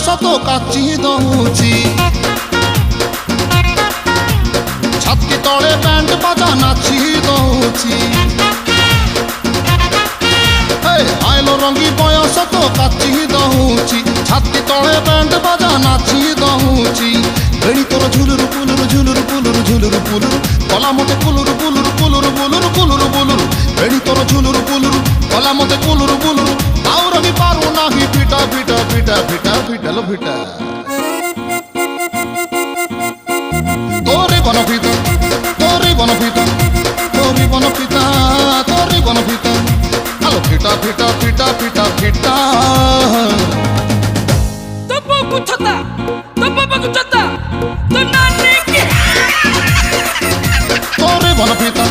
তো কাচি দউছি ছাতি তলে ব্যান্ড বাজা নাচি দউছি আইলো রঙ্গি বয়স তো কাচি দউছি ছাতি তলে ব্যান্ড বাজা নাচি দউছি বেড়ি তোর ঝুলুর পুলুর ঝুলুর পুলুর ঝুলুর পুলুর কলা মতে কুলুর পুলুর পুলুর বুলুর কুলুর বুলুর বেড়ি তোর ঝুলুর পুলুর কলা মতে কুলুর বুলুর তাও রবি পারু নাহি পিটা পিটা পিটা পিটা পিটালো পিটা তোরে বনপিতা তোরে বনপিতা তোরে বনপিতা তোরে বনপিতা আলো পিটা পিটা পিটা পিটা পিটা Topo kuchota, topo kuchota, to nani ki. তোরে বনপিতা